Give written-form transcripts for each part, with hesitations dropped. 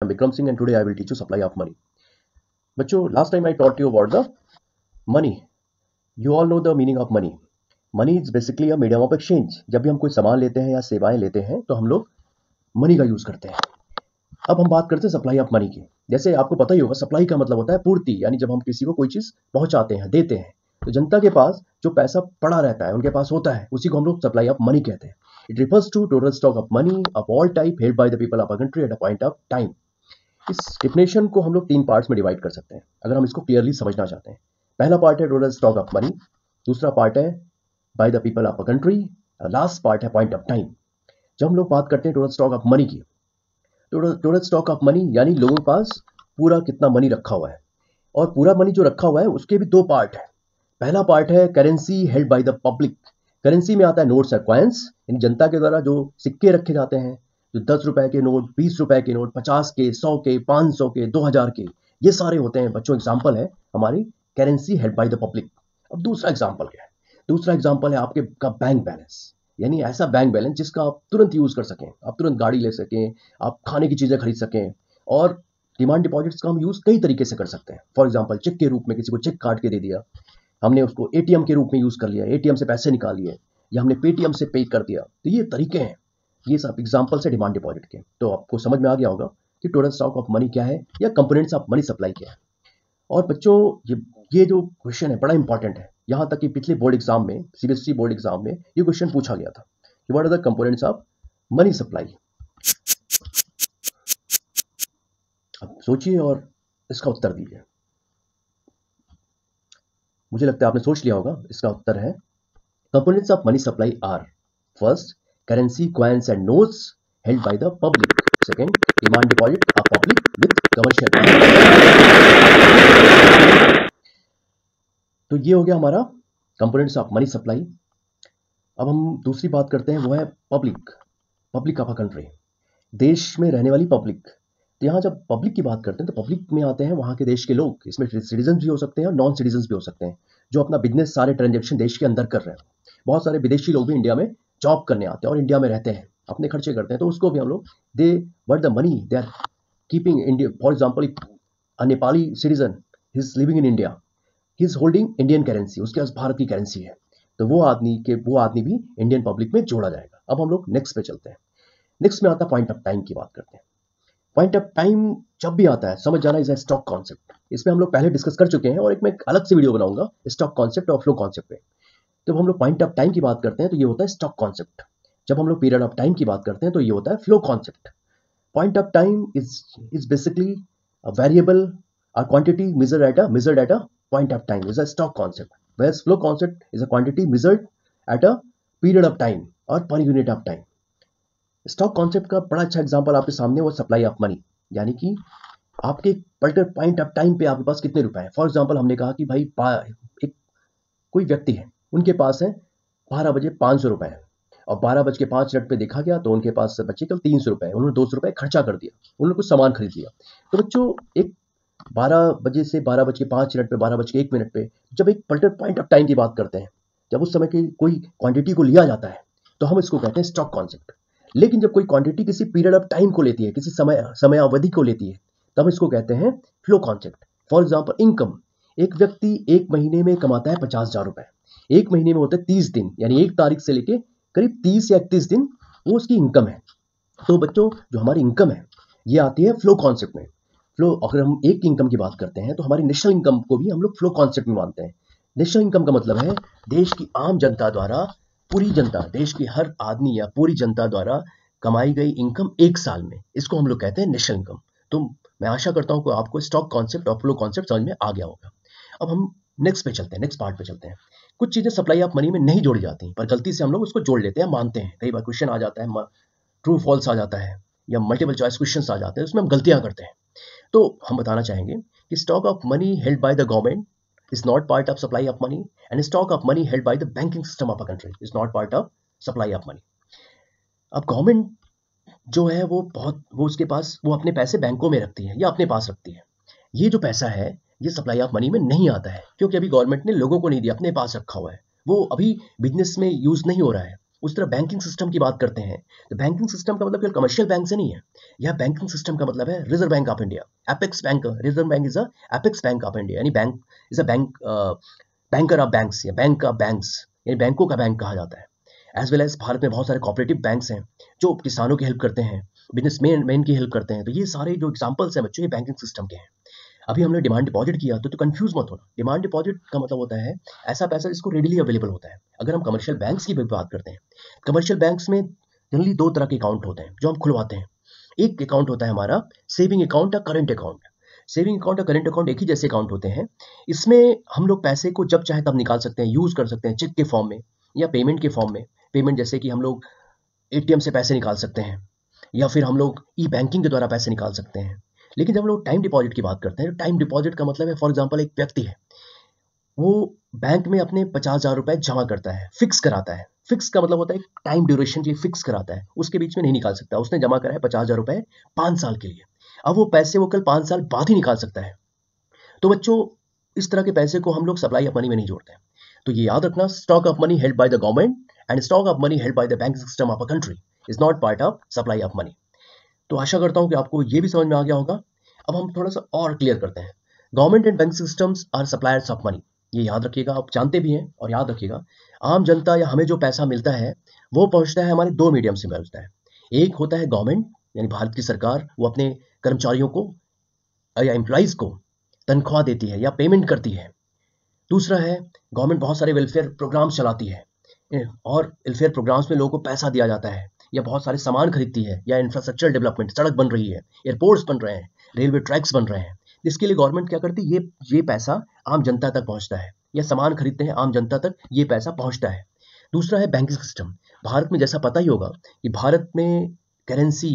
I'm Vikram Singh and today I will teach you supply of money. बच्चों, last time I taught you about the money. You all know the meaning of money. Money is basically a medium of exchange. जब भी हम कोई सामान लेते हैं या सेवाएं लेते हैं तो हम लोग मनी का यूज करते हैं. अब हम बात करते हैं सप्लाई ऑफ मनी की. जैसे आपको पता ही होगा, सप्लाई का मतलब होता है पूर्ति, यानी जब हम किसी को कोई चीज पहुंचाते हैं, देते हैं, तो जनता के पास जो पैसा पड़ा रहता है, उनके पास होता है, उसी को हम लोग सप्लाई ऑफ मनी कहते हैं. It refers to total stock of money of all type held by the people of a country at a point of time. इस डिफिनेशन को हम लोग 3 पार्ट्स में डिवाइड कर सकते हैं अगर हम इसको क्लियरली समझना चाहते हैं. पहला पार्ट है टोटल स्टॉक ऑफ मनी, दूसरा पार्ट है bye the people of a country, last part है पॉइंट ऑफ टाइम. जब हम लोग बात करते हैं टोटल स्टॉक ऑफ मनी की, टोटल स्टॉक ऑफ मनी यानी लोगों के पास पूरा कितना मनी रखा हुआ है. और पूरा मनी जो रखा हुआ है उसके भी 2 पार्ट है. पहला पार्ट है currency held by the public. Currency में आता है नोट्स और कॉइन्स, यानी जनता के द्वारा जो सिक्के रखे जाते हैं, जो 10 रुपए के नोट, 20 रुपए के नोट, 50 के, 100 के, 500 के, 2000 के, ये सारे होते हैं बच्चों. एग्जाम्पल है हमारी currency held by the public. अब दूसरा एग्जाम्पल क्या है? दूसरा एग्जाम्पल है आपके का बैंक बैलेंस, यानी ऐसा बैंक बैलेंस जिसका आप तुरंत यूज कर सकें, आप तुरंत गाड़ी ले सकें, आप खाने की चीजें खरीद सकें. और डिमांड डिपॉजिट्स का हम यूज कई तरीके से कर सकते हैं. फॉर एग्जाम्पल चेक के रूप में किसी को चेक काट के दे दिया, हमने उसको एटीएम के रूप में यूज कर लिया, एटीएम से पैसे निकाल लिए, या हमने पेटीएम से पे कर दिया. तो ये तरीके हैं, ये सब एग्जाम्पल है डिमांड डिपॉजिट के. तो आपको समझ में आ गया होगा कि टोटल स्टॉक ऑफ मनी क्या है या कंपोनेंट्स ऑफ मनी सप्लाई क्या है. और बच्चों, ये जो क्वेश्चन है बड़ा इंपॉर्टेंट है. यहां तक कि पिछले बोर्ड एग्जाम में, सीबीएसई बोर्ड एग्जाम में ये क्वेश्चन पूछा गया था कि what are the components of money supply. अब सोचिए और इसका उत्तर दीजिए. मुझे लगता है आपने सोच लिया होगा. इसका उत्तर है components of money supply are first currency, coins and notes held by the public. Second demand deposit of public with commercial. तो ये हो गया हमारा कंपोनेंट्स ऑफ मनी सप्लाई. अब हम दूसरी बात करते हैं, वो है public. Public of a country, देश में रहने वाली पब्लिक. तो यहाँ जब पब्लिक की बात करते हैं तो पब्लिक में आते हैं वहाँ के देश के लोग. इसमें सिटीजन भी हो सकते हैं और नॉन सिटीजन भी हो सकते हैं, जो अपना बिजनेस, सारे ट्रांजेक्शन देश के अंदर कर रहे हैं. बहुत सारे विदेशी लोग भी इंडिया में जॉब करने आते हैं और इंडिया में रहते हैं, अपने खर्चे करते हैं. तो उसको भी हम लोग they word the money they are keeping India. For example a Nepali citizen is living in India, he is holding Indian currency, उसके पास भारत की करेंसी है, तो वो आदमी भी इंडियन पब्लिक में जोड़ा जाएगा. अब हम लोग नेक्स्ट पे चलते हैं. नेक्स्ट में आता है पॉइंट ऑफ टाइम की बात करते हैं. पॉइंट ऑफ टाइम जब भी आता है, समझ जाना इज अ स्टॉक कॉन्सेप्ट. इसमें हम लोग पहले डिस्कस कर चुके हैं और मैं एक अलग से वीडियो बनाऊंगा स्टॉक कॉन्सेप्ट और फ्लो कॉन्सेप्ट पे. जब हम लोग पॉइंट ऑफ टाइम की बात करते हैं तो ये होता है स्टॉक कॉन्सेप्ट. जब हम लोग पीरियड ऑफ टाइम की बात करते हैं तो ये होता है flow concept. Point of time is basically a variable or quantity measured at a point of time is a stock concept, whereas flow concept is a quantity measured at a period of time or per unit of time. Stock concept का बड़ा अच्छा example आपके सामने वो supply of money, यानी कि आपके particular point of time पे आपके पास कितने रुपए हैं. फॉर एग्जांपल हमने कहा कि भाई एक कोई व्यक्ति है, उनके पास है 12 बजे 500 रुपए है, और 12:05 पे देखा गया तो उनके पास बचे केवल 300 रुपए. उन्होंने 200 रुपए खर्चा कर दिया, उन्होंने कुछ सामान खरीद लिया. तो बच्चों, एक 12 बजे से 12:05 पे, 12:01 पे जब एक पर्टिकुलर पॉइंट ऑफ टाइम की बात करते हैं, जब उस समय की कोई क्वांटिटी को लिया जाता है तो हम इसको कहते हैं स्टॉक कॉन्सेप्ट. लेकिन जब कोई क्वांटिटी किसी पीरियड ऑफ टाइम को लेती है, किसी समय अवधि को लेती है, तब इसको कहते हैं flow concept. For example income. एक व्यक्ति एक महीने में कमाता है 50,000 रुपए. एक महीने में होते हैं 30 दिन, यानी 1 तारीख से लेके करीब 30 या 31 दिन वो उसकी इनकम है. तो बच्चों, जो हमारी इनकम है ये आती है फ्लो कॉन्सेप्ट में. फ्लो, अगर हम एक इनकम की बात करते हैं तो हमारी नेशनल इनकम को भी हम लोग फ्लो कॉन्सेप्ट में मानते हैं. नेशनल इनकम का मतलब है देश की आम जनता द्वारा, पूरी जनता, देश की हर आदमी या पूरी जनता द्वारा कमाई गई इनकम एक साल में, इसको हम लोग कहते हैं नेशनल इनकम. तो मैं आशा करता हूं कि आपको स्टॉक कॉन्सेप्ट और फ्लो कॉन्सेप्ट समझ में आ गया होगा. अब हम नेक्स्ट पे चलते हैं, नेक्स्ट पार्ट पे चलते हैं. कुछ चीजें सप्लाई ऑफ मनी में नहीं जोड़ी जाती, पर गलती से हम लोग उसको जोड़ लेते हैं, मानते हैं. कई बार क्वेश्चन आ जाता है, ट्रू फॉल्स आ जाता है, या मल्टीपल चॉइस क्वेश्चन आ जाते हैं, उसमें हम गलतियां करते हैं. तो हम बताना चाहेंगे कि stock of money held by the government is not part of supply of money, and stock of money held by the banking system of a country is not part of supply of money. अब government जो है वो उसके पास वो अपने पैसे बैंकों में रखती है या अपने पास रखती है. ये जो पैसा है ये सप्लाई ऑफ मनी में नहीं आता है, क्योंकि अभी गवर्नमेंट ने लोगों को नहीं दिया, अपने पास रखा हुआ है, वो अभी बिजनेस में यूज नहीं हो रहा है. उस तरह बैंकिंग सिस्टम की बात करते हैं तो बैंकिंग सिस्टम का मतलब केवल कमर्शियल बैंक से नहीं है। यह बैंकिंग सिस्टम का मतलब है Reserve bank of India, apex bank. Reserve Bank is a apex bank of India, यानी bank is a bank, banker of banks या बैंक ऑफ बैंक्स, यानी बैंकों का बैंक कहा जाता है। एज वेल एज भारत में बहुत सारे कोऑपरेटिव बैंक्स हैं जो किसानों की हेल्प करते हैं, बिजनेसमैन की हेल्प करते हैं। तो ये सारे जो एग्जांपल्स हैं बच्चों, ये बैंकिंग सिस्टम के हैं। अभी हमने डिमांड डिपॉजिट किया तो कंफ्यूज मत होना। डिमांड डिपॉजिट का मतलब होता है ऐसा पैसा जिसको रेडिली अवेलेबल होता है। अगर हम कमर्शियल बैंक्स की भी बात करते हैं, कमर्शियल बैंक्स में जनरली दो तरह के अकाउंट होते हैं जो हम खुलवाते हैं। एक अकाउंट होता है हमारा सेविंग अकाउंट या करंट अकाउंट। सेविंग अकाउंट और करंट अकाउंट एक ही जैसे अकाउंट होते हैं। इसमें हम लोग पैसे को जब चाहे तब निकाल सकते हैं, यूज कर सकते हैं, चेक के फॉर्म में या पेमेंट के फॉर्म में। पेमेंट जैसे कि हम लोग एटीएम से पैसे निकाल सकते हैं या फिर हम लोग ई बैंकिंग के द्वारा पैसे निकाल सकते हैं। लेकिन जब हम लोग टाइम डिपॉजिट की बात करते हैं तो टाइम डिपॉजिट का मतलब है, फॉर एग्जांपल एक व्यक्ति है, वो बैंक में अपने 50,000 रुपए जमा करता है, फिक्स कराता है। फिक्स का मतलब होता है टाइम ड्यूरेशन के लिए फिक्स कराता है, उसके बीच में नहीं निकाल सकता। उसने जमा करा है 50,000 रुपए 5 साल के लिए, अब वो पैसे वो कल 5 साल बाद ही निकाल सकता है। तो बच्चों, इस तरह के पैसे को हम लोग सप्लाई ऑफ मनी में नहीं जोड़ते हैं। तो ये याद रखना, stock of money held by the government and stock of money held by the banking system of a country is not part of supply of money. तो आशा करता हूं कि आपको ये भी समझ में आ गया होगा। अब हम थोड़ा सा और क्लियर करते हैं। Government and bank systems are suppliers of money. ये याद रखिएगा, आप जानते भी हैं और याद रखिएगा। आम जनता या हमें जो पैसा मिलता है वो पहुंचता है हमारे दो मीडियम से पहुंचता है। एक होता है गवर्नमेंट, यानी भारत की सरकार, वो अपने कर्मचारियों को या एम्प्लॉइज को तनख्वाह देती है या पेमेंट करती है। दूसरा है, गवर्नमेंट बहुत सारे वेलफेयर प्रोग्राम्स चलाती है और वेलफेयर प्रोग्राम्स में लोगों को पैसा दिया जाता है या बहुत सारे सामान खरीदती है या इंफ्रास्ट्रक्चर डेवलपमेंट, सड़क बन रही है, एयरपोर्ट्स बन रहे हैं, रेलवे ट्रैक्स बन रहे हैं। इसके लिए गवर्नमेंट क्या करती है, ये पैसा आम जनता तक पहुंचता है, या सामान खरीदते हैं आम जनता तक ये पैसा पहुंचता है। दूसरा है बैंकिंग सिस्टम। भारत में जैसा पता ही होगा कि भारत में करेंसी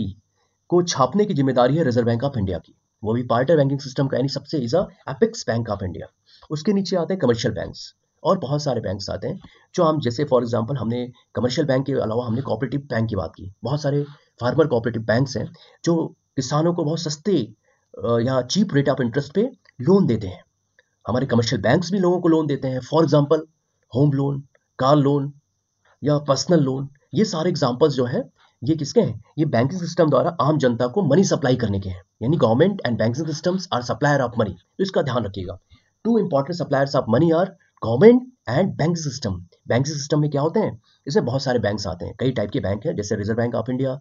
को छापने की जिम्मेदारी है रिजर्व बैंक ऑफ इंडिया की। वो भी पार्ट है बैंकिंग सिस्टम का, यानी सबसे is apex bank of India. उसके नीचे आते हैं कमर्शियल बैंक्स और बहुत सारे बैंक्स आते हैं जो हम, जैसे फॉर एग्जांपल हमने कमर्शियल बैंक के अलावा हमने कोऑपरेटिव बैंक की बात की। बहुत सारे फार्मर कोऑपरेटिव बैंक्स हैं जो किसानों को बहुत सस्ते या चीप रेट ऑफ इंटरेस्ट पे लोन देते हैं। हमारे कमर्शियल बैंक्स भी लोगों को लोन देते हैं, for example home loan, car loan या पर्सनल लोन। ये सारे एग्जांपल्स जो है ये किसके हैं, ये बैंकिंग सिस्टम द्वारा आम जनता को मनी सप्लाई करने के हैं। यानी government and banking systems are supplier of money. तो इसका ध्यान रखिएगा, two important suppliers of money are government and banking system. Banking system में क्या होते हैं, इसमें बहुत सारे बैंक्स आते हैं, कई टाइप के बैंक हैं, जैसे reserve bank of India,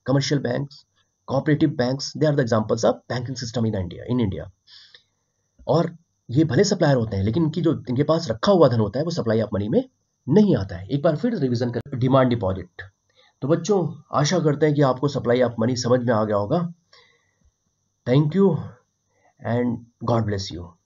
commercial banks, cooperative banks, they are the examples of banking system in India. और ये भले सप्लायर होते हैं लेकिन इनकी जो इनके पास रखा हुआ धन होता है वो सप्लाई ऑफ मनी में नहीं आता है। एक बार फिर रिवीजन कर, डिमांड डिपॉजिट। तो बच्चों, आशा करते हैं कि आपको सप्लाई ऑफ मनी समझ में आ गया होगा। Thank you and God bless you.